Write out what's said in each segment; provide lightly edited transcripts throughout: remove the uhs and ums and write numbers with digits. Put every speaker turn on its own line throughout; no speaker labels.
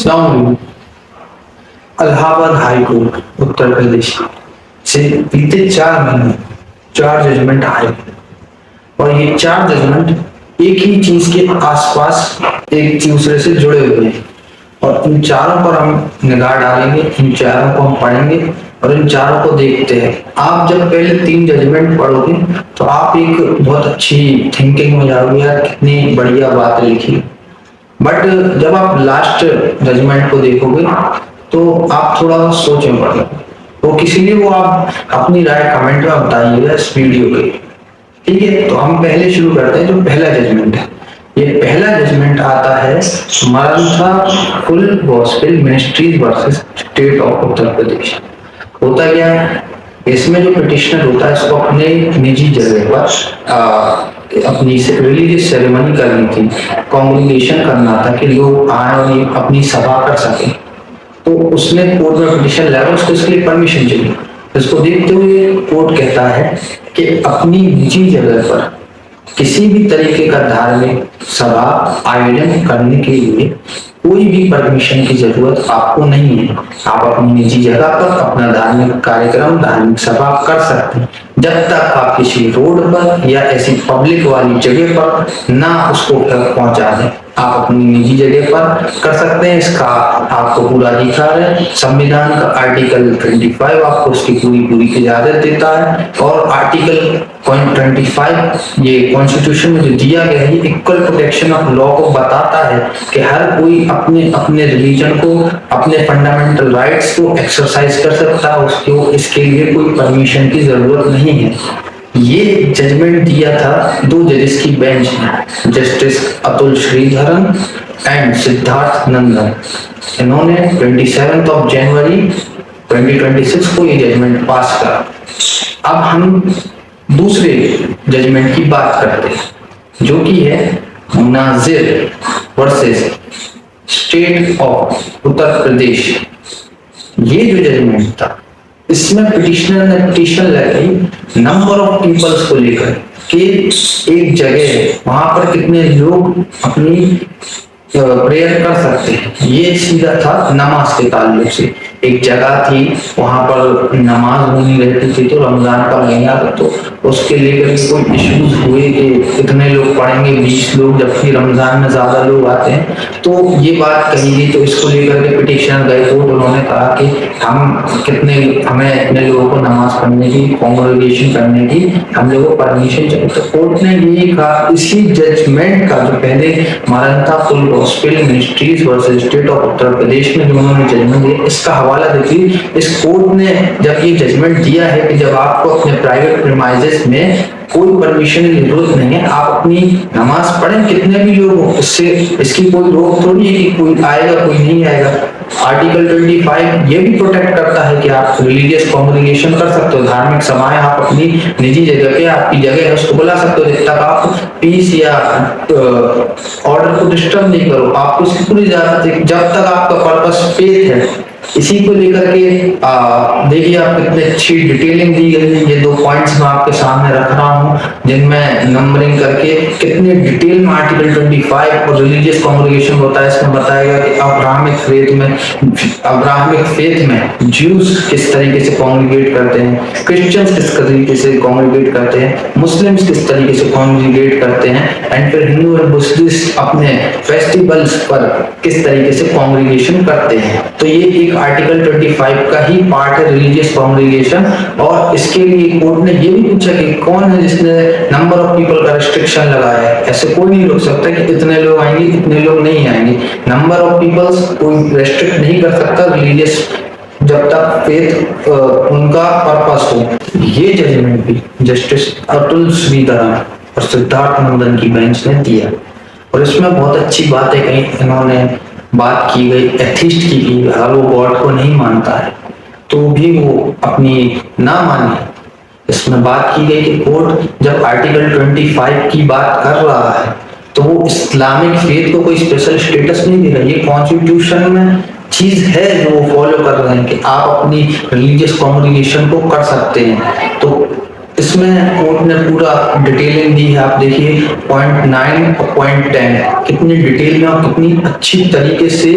अस्सलाम। Allahabad high court Uttar Pradesh से बीते 4 महीने 4 जजमेंट आए और ये 4 जजमेंट एक ही चीज के आसपास एक दूसरे से जुड़े हुए हैं और इन चारों पर हम निगाह डालेंगे, इन चारों को हम पढ़ेंगे और इन चारों को देखते हैं। आप जब पहले 3 जजमेंट पढ़ोगे तो आप एक बहुत अच्छी थिंकिंग में जाओगे, यार कितनी बढ़िया बात लिखी। बट जब आप लास्ट जजमेंट को देखोगे तो आप थोड़ा सोचें पड़ेगा, तो इसीलिए वो आप अपनी राय कमेंट में बताइएगा इस वीडियो के। ठीक है, तो हम पहले शुरू करते हैं। जो पहला जजमेंट है, ये पहला जजमेंट आता है Maranatha full gospel ministries versus state of Uttar Pradesh. होता क्या है, इसमें जो पिटिशनर होता है इसको अपने निजी जगह पर अपनी रिलीजियस सेरेमनी करनी थी, कॉन्ग्रीगेशन करना था कि लोग आए और अपनी सभा कर सकें। तो उसने कोर्ट में पिटिशन लाया, उसको इसके लिए परमिशन चाहिए। इसको देखते हुए कोर्ट कहता है कि अपनी निजी जगह पर किसी भी तरीके का धार्मिक सभा आयोजन करने के लिए कोई भी परमिशन की जरूरत आपको नहीं है। आप अपनी निजी जगह पर अपना धार्मिक कार्यक्रम, धार्मिक सभा कर सकते हैं, जब तक आप किसी रोड पर या ऐसी पब्लिक वाली जगह पर ना उसको पहुंचा दें। आप अपनी निजी जगह पर कर सकते हैं, इसका आपको पूरा अधिकार है। संविधान का आर्टिकल 25 आपको उसकी पूरी इजाजत देता है और आर्टिकल 25 ये कॉन्स्टिट्यूशन में जो दिया गया है, इक्वल प्रोटेक्शन ऑफ लॉ को बताता है कि हर कोई अपने अपने रिलीजन को, अपने फंडामेंटल राइट्स को एक्सरसाइज कर सकता है। उसको इसके लिए कोई परमिशन की जरूरत नहीं है। ये जजमेंट दिया था 2 जजेस की बेंच ने, जस्टिस अतुल श्रीधरन एंड सिद्धार्थ नंदन। इन्होंने 27 जनवरी 2026 को ये जजमेंट पास करा। अब हम दूसरे जजमेंट की बात करते हैं, जो कि है नाजिर वर्सेस स्टेट ऑफ उत्तर प्रदेश। ये जो जजमेंट था, इसमें पिटिशनर ने पिटिशन लगाई नंबर ऑफ पीपल्स को लेकर कि एक जगह वहां पर कितने लोग अपनी प्रेयर कर सकते हैं। ये सीधा था नमाज के ताल्लुक से। एक जगह थी, वहां पर नमाज होनी रहती थी, तो रमजान का महीना था, तो उसके लेकर कोई इश्यूज हुए कि इतने लोग पढ़ेंगे, 20 लोग, जबकि रमजान में ज्यादा लोग आते हैं। तो ये बात कही गई, तो इसको लेकर के पिटिशनर गए कोर्ट। उन्होंने कहा कि हमें इतने लोगों को नमाज पढ़ने की, कांग्रेगेशन करने की हम लोगों को परमिशन चाहिए। तो कोर्ट ने यही कहा इसी जजमेंट का, जो पहले Maranatha full gospel ministries versus state of Uttar Pradesh में जो उन्होंने जजमेंट दिया, इसका हवाला देखिए। इस कोर्ट ने जब ये जजमेंट दिया है कि जब आपको अपने प्राइवेट प्रीमाइसेस में कोई परमिशन की जरूरत नहीं है, आप अपनी नमाज पढ़ें, कितने भी लोग हो, इससे इसकी कोई रोक थोड़ी है कि कोई आएगा कोई नहीं आएगा। आर्टिकल 25 ये भी प्रोटेक्ट करता है कि आप रिलीजियस कॉन्ग्रीगेशन कर सकते हो, धार्मिक सभाएं आप अपनी निजी जगह पे, आपकी जगह है, उसको बुला सकते हो, जब तक आप पीस या ऑर्डर को डिस्टर्ब नहीं करो। आपको इसकी पूरी इजाजत है, जब तक आपका पर्पस फेथ है। इसी को लेकर के देखिए आप कितनी अच्छी डिटेलिंग दी गई है। ये 2 पॉइंट्स मैं आपके सामने रख रहा हूँ, जिनमें नंबरिंग करके कितने डिटेल में आर्टिकल 25 और रिलीजियस कॉन्ग्रीगेशन होता है, इसमें बताएगा कि अब्राहमिक फेथ में ज्यूज किस तरीके से कॉन्ग्रीगेट करते हैं, क्रिश्चियंस किस तरीके से कॉन्ग्रीगेट करते हैं, मुस्लिम्स किस तरीके से कॉन्ग्रीगेट करते हैं, एंड फिर हिंदू एंड बुद्धिस्ट अपने फेस्टिवल्स पर किस तरीके से कॉन्ग्रीगेशन करते हैं। तो ये एक आर्टिकल 25 का ही पार्ट है, रिलीजियस कॉन्ग्रीगेशन। और इसके लिए कोर्ट ने ये भी पूछा कि कौन है जिसने नंबर ऑफ पीपल का रिस्ट्रिक्शन लगाया है। ऐसे कोई नहीं रोक सकता कि इतने लोग आएंगे, इतने लोग नहीं आएंगे। नंबर ऑफ पीपल्स कोई रेस्ट्रिक्ट नहीं कर सकता रिलीजियस, जब तक फेथ उनका पर्पस हो। ये जजमेंट भी जस्टिस अतुल श्रीधरन और सिद्धार्थ नंदन की बेंच ने दिया और इसमें बहुत अच्छी बातें कही। इन्होंने बात की गई एथिस्ट की, अगर वो गॉड को नहीं मानता है तो भी वो अपनी ना माने। इसमें बात की गई कि कोर्ट जब आर्टिकल 25 की बात कर रहा है तो वो इस्लामिक फेथ को कोई स्पेशल स्टेटस नहीं दे रहा। ये कॉन्स्टिट्यूशन में चीज है जो वो फॉलो कर रहे हैं कि आप अपनी रिलीजियस कॉन्ग्रीगेशन को कर सकते हैं। तो इसमें कोर्ट ने पूरा डिटेलिंग दी है। आप देखिए पॉइंट 9 और पॉइंट 10 कितनी डिटेल में और कितनी अच्छी तरीके से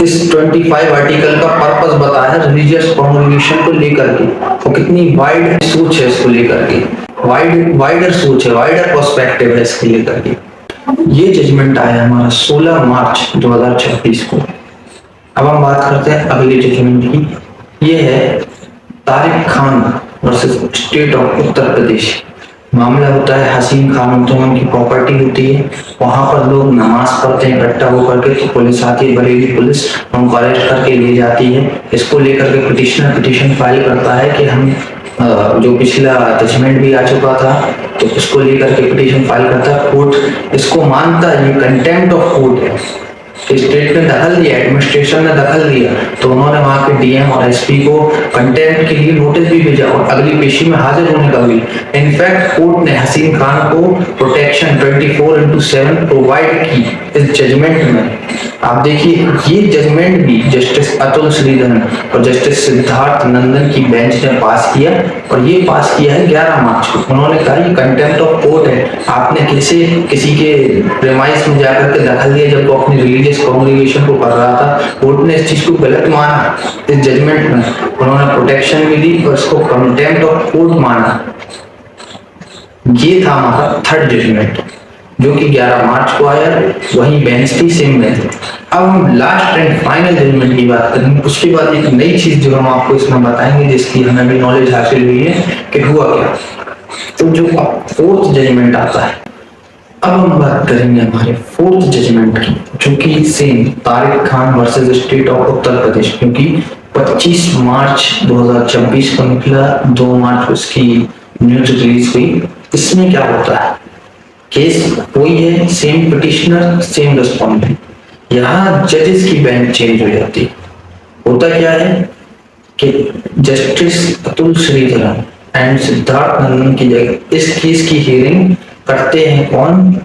इस 25 आर्टिकल का पर्पस बताया है रिलीजियस कॉन्ग्रीगेशन को लेकर के, और कितनी वाइड सोच है इसको लेकर के, वाइडर सोच है, वाइडर पर्सपेक्टिव है इसके लेकर के। ये जजमेंट आया हमारा 16 मार्च 2026 को। अब हम बात करते हैं अगले जजमेंट की। ये है Tariq Khan versus state of Uttar Pradesh. मामला होता है हसीन खान होते हैं, उनकी प्रॉपर्टी होती है, वहां पर लोग नमाज पढ़ते हैं इकट्ठा होकर के, तो पुलिस आती है, बरेली पुलिस उनको अरेस्ट करके ले जाती है। इसको लेकर के पिटिशनर पिटिशन फाइल करता है कि हम जो पिछला जजमेंट भी आ चुका था तो इसको लेकर के पिटिशन फाइल करता है। कोर्ट इसको मानता है ये कंटेम्प्ट ऑफ कोर्ट है, स्टेट ने दखल दिया, एडमिनिस्ट्रेशन ने दखल दिया, तो उन्होंने वहां के डीएम और एसपी को कंटेम्प्ट के लिए नोटिस भी भेजा और अगली पेशी में हाजिर होने का भी। इनफैक्ट कोर्ट ने हसीन खान को प्रोटेक्शन 24/7 प्रोवाइड की इस जजमेंट में। आप देखिए ये जजमेंट भी जस्टिस अतुल श्रीधरन और जस्टिस सिद्धार्थ नंदन की बेंच ने पास किया, और ये पास किया है 11 मार्च को। उन्होंने कहा ये कंटेम्प्ट ऑफ कोर्ट है, आपने कैसे किसी के प्रेमाइस में जाकर के दखल दिया जब वो अपनी रिलीजियस कॉन्ग्रीगेशन को कर रहा था। कोर्ट ने इस चीज को गलत माना, इस जजमेंट में उन्होंने प्रोटेक्शन भी दी और इसको कंटेम्प्ट ऑफ कोर्ट माना। ये था हमारा थर्ड जजमेंट जो कि 11 मार्च को आया, वही बेंच थी, सेम बेंच। अब हम लास्ट एंड फाइनल जजमेंट की बात करेंगे, उसके बाद एक नई चीज जो हम आपको इसमें बताएंगे जिसकी हमें भी नॉलेज हासिल हुई है कि हुआ क्या। तो जो फोर्थ जजमेंट आता है, अब हम बात करेंगे हमारे फोर्थ जजमेंट की, जो कि same Tariq Khan versus state of Uttar Pradesh, क्योंकि 25 मार्च 2026 को निकला, 2 मार्च को इसकी न्यूज रिलीज हुई। इसमें क्या होता है, केस वही है, सेम पिटिशनर सेम रिस्पोंडेंट, यहाँ जजेस की बेंच चेंज हो जाती है। होता क्या है कि जस्टिस अतुल श्रीधरन एंड सिद्धार्थ नंदन की जगह इस केस की हियरिंग करते हैं कौन,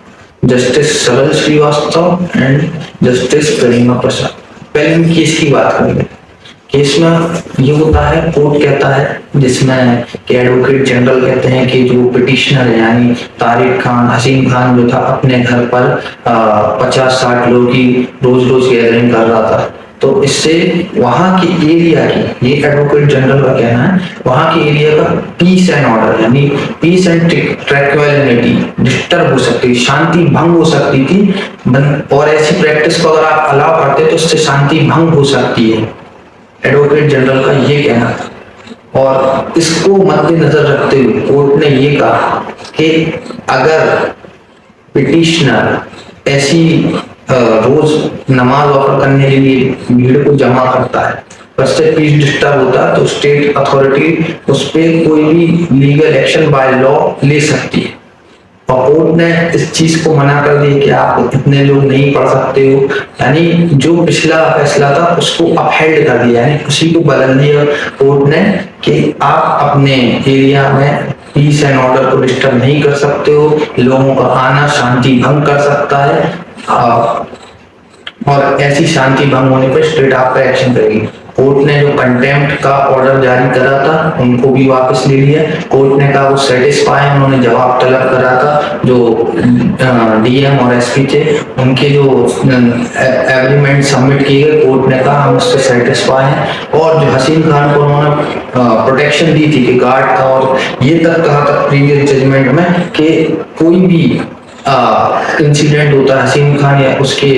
justice Saral Srivastava and justice Garima प्रसाद। पहले हम केस की बात करेंगे। केस में ये होता है, कोर्ट कहता है जिसमें कि एडवोकेट जनरल कहते हैं कि जो पिटिशनर है यानी तारिक खान, हसीन खान जो था अपने घर पर 50-60 लोगों की रोज रोज गैदरिंग कर रहा था, तो इससे वहां के एरिया की, ये एडवोकेट जनरल का कहना है, वहां के एरिया का पीस एंड ऑर्डर यानी पीस एंड ट्रैंक्विलिटी डिस्टर्ब हो सकती थी, शांति भंग हो सकती थी, और ऐसी प्रैक्टिस को अगर आप अलाउ करते तो उससे शांति भंग हो सकती है, एडवोकेट जनरल का ये कहना था। और इसको मद्देनजर रखते हुए कोर्ट ने ये कहा कि अगर पिटिशनर ऐसी रोज नमाज ऑफर करने के लिए भीड़ को जमा करता है, उससे पीस डिस्टर्ब होता है, तो स्टेट अथॉरिटी उस पर कोई भी लीगल एक्शन बाय लॉ ले सकती है। और कोर्ट ने इस चीज को मना कर दिया कि आप इतने लोग नहीं पढ़ सकते हो, यानी जो पिछला फैसला था उसको अपहेल्ड कर दिया, यानी उसी को बदल दिया कोर्ट ने कि आप अपने एरिया में पीस एंड ऑर्डर को डिस्टर्ब नहीं कर सकते हो, लोगों का आना शांति भंग कर सकता है, और ऐसी शांति भंग होने पर स्टेट आप पर एक्शन करेगी। कोर्ट ने जो कंटेम्प्ट का ऑर्डर जारी करा था उनको भी वापस ले लिया। कोर्ट ने कहा वो सेटिस्फाई, उन्होंने जवाब तलब करा था जो डीएम और एसपी थे, उनके जो एग्रीमेंट सबमिट किए गए, कोर्ट ने कहा हम उससे सेटिस्फाई हैं। और जो हसीन खान को उन्होंने प्रोटेक्शन दी थी कि गार्ड था, और ये तक कहा था प्रीवियस जजमेंट में कि कोई भी इंसिडेंट होता है हसीन खान या उसके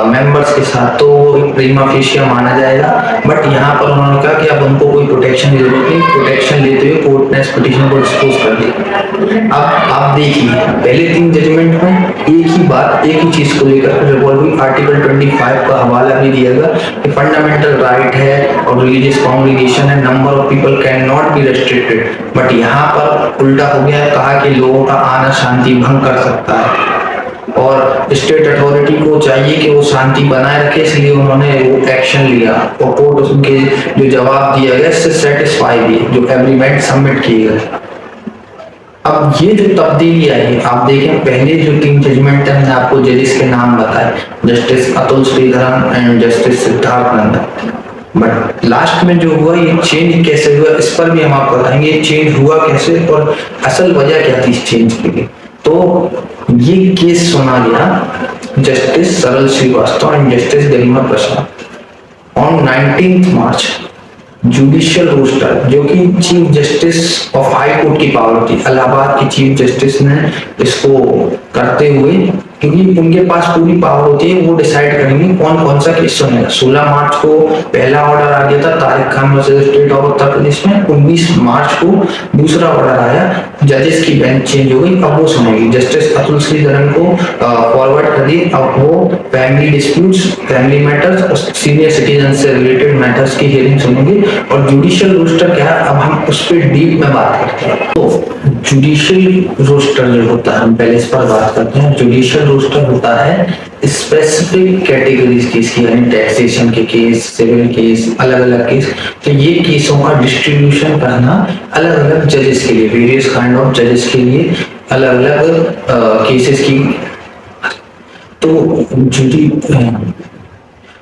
मेंबर्स के साथ तो वो प्रीमा फेशिया माना जाएगा। बट यहाँ पर उन्होंने कहा कि अब उनको कोई प्रोटेक्शन की जरूरत नहीं, प्रोटेक्शन लेते हुए कोर्ट ने इस पिटीशन को डिस्पोज कर दिया। अब आप देखिए पहले 3 जजमेंट में एक ही बात, एक ही चीज को लेकर रिवॉल्व हुई। आर्टिकल 25 का हवाला भी दिया गया कि फंडामेंटल राइट है और रिलीजियस कॉन्ग्रीगेशन है, number of people can not be restricted. But यहाँ पर उल्टा हो गया, कहा कि लोगों का आना शांति भंग कर सकता है, और स्टेट अथॉरिटी को चाहिए कि वो शांति बनाए रखे, इसलिए उन्होंने वो एक्शन लिया और कोर्ट उनके जो जवाब दिया गया इससे सेटिस्फाई भी, जो एग्रीमेंट सबमिट किए गए। अब ये जो तब्दीली आई, आप देखें पहले जो 3 जजमेंट है मैंने आपको जजेस के नाम बताए, justice Atul Sreedharan and justice Siddharth Nandan, but last में जो हुआ ये चेंज कैसे हुआ इस पर भी हम आपको बताएंगे चेंज हुआ कैसे और असल वजह क्या थी इस चेंज के लिए। तो ये केस सुना गया justice Saral Srivastava and justice Garima Prasad on 19 March. Judicial roster जो कि chief justice of high court की पावर थी, इलाहाबाद की चीफ जस्टिस ने इसको करते हुए, क्योंकि उनके पास पूरी पावर होती है, वो डिसाइड करेंगे कौन कौन सा केस सुनेगा। 16 मार्च को पहला ऑर्डर आ गया था Tariq Khan versus state of Uttar Pradesh में। 19 मार्च को दूसरा ऑर्डर आया, जजेस की बेंच चेंज हो गई, अब वो सुनेगी। जस्टिस अतुल श्रीधरन को फॉरवर्ड कर दी, अब वो फैमिली डिस्प्यूट्स, फैमिली मैटर्स और सीनियर सिटीजन से रिलेटेड मैटर्स की हियरिंग सुनेंगे। और जुडिशियल रोस्टर क्या है, अब हम उस पर डीप में बात करते हैं। तो जुडिशियल रोस्टर जो होता है, हम पहले इस पर बात करते हैं। जुडिशियल रोस्टर होता है स्पेसिफिक कैटेगरीज केस की, यानी टैक्सेशन के केस, सिविल केस, अलग अलग केस। तो ये केसों का डिस्ट्रीब्यूशन करना अलग अलग जजेस के लिए, वेरियस काइंड ऑफ जजेस के लिए अलग अलग केसेस की। तो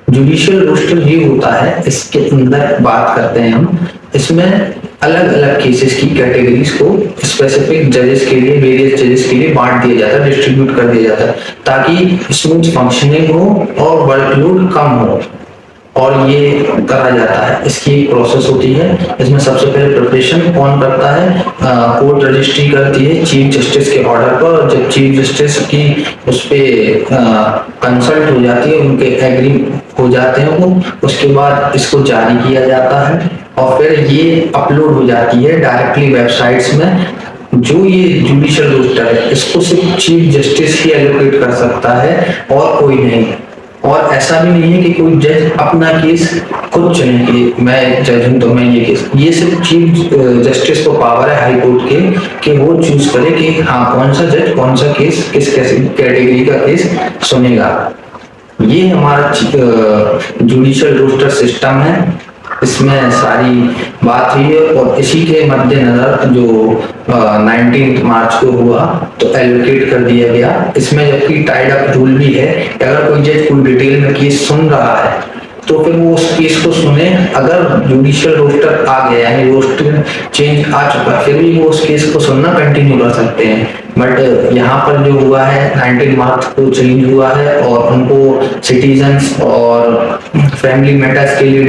जुडिशियल रोस्टर ये होता है, इसके अंदर बात करते हैं हम, इसमें अलग अलग केसेस की कैटेगरीज को स्पेसिफिक जजेस के लिए, वेरियस जजेस के लिए बांट दिया जाता है, डिस्ट्रीब्यूट कर दिया जाता है, ताकि स्मूथ फंक्शनिंग हो और वर्कलोड कम हो। और ये करा जाता है, इसकी एक प्रोसेस होती है। इसमें सबसे पहले प्रिपरेशन कौन करता है, कोर्ट रजिस्ट्री करती है चीफ जस्टिस के ऑर्डर पर। और जब चीफ जस्टिस की उस पर कंसल्ट हो जाती है, उनके एग्री हो जाते हैं वो, उसके बाद इसको जारी किया जाता है और फिर ये अपलोड हो जाती है डायरेक्टली वेबसाइट्स में। जो ये जुडिशियल रोस्टर है, इसको सिर्फ चीफ जस्टिस ही एलोकेट कर सकता है और कोई नहीं। और ऐसा भी नहीं है कि कोई जज अपना केस खुद चुने कि मैं जज हूं तो मैं ये केस, ये सिर्फ चीफ जस्टिस को पावर है हाई कोर्ट के कि वो चूज करे कि हाँ कौन सा जज कौन सा केस किस कैटेगरी का केस सुनेगा। ये हमारा जुडिशियल रोस्टर सिस्टम है, इसमें सारी बात हुई है। और इसी के मद्देनजर जो 19 मार्च को हुआ तो एलोकेट कर दिया गया। इसमें जबकि टाइड अप रूल भी है, अगर कोई जज कोई डिटेल में केस सुन रहा है तो फिर वो उस केस को सुने। अगर जुडिशियल रोस्टर आ गया यानी रोस्टर चेंज आ चुका फिर भी वो उस केस को सुनना कंटिन्यू कर सकते हैं। बट यहाँ पर जो हुआ है 19 मार्च को चेंज हुआ है और उनको सिटीजन्स और फैमिली मैटर्स के लिए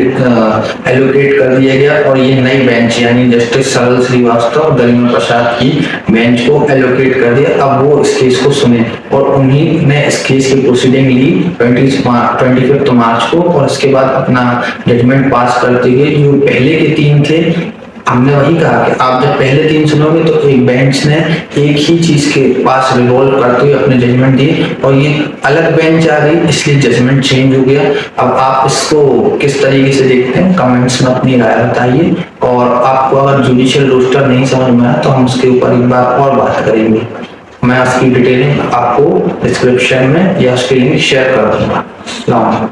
एलोकेट कर दिया गया। और ये नई बेंच यानी जस्टिस सरल श्रीवास्तव और गरिमा प्रसाद की बेंच को एलोकेट कर दिया, अब वो इस केस को सुने। और उन्हीं ने इस केस की प्रोसीडिंग ली 25 मार्च को और इसके बाद अपना जजमेंट पास करते हुए। जो पहले के 3 थे, हमने वही कहा कि आप जब पहले 3 सुनोगे तो एक बेंच ने एक ही चीज के पास रिवॉल्व करते हुए अपने जजमेंट दिए, और ये अलग बेंच आ गई इसलिए जजमेंट चेंज हो गया। अब आप इसको किस तरीके से देखते हैं कमेंट्स में अपनी राय बताइए। और आपको अगर जुडिशियल रोस्टर नहीं समझ में आया तो हम उसके ऊपर एक बार और बात करेंगे। मैं उसकी डिटेलिंग आपको डिस्क्रिप्शन में या उसकी लिंक शेयर कर दूंगा।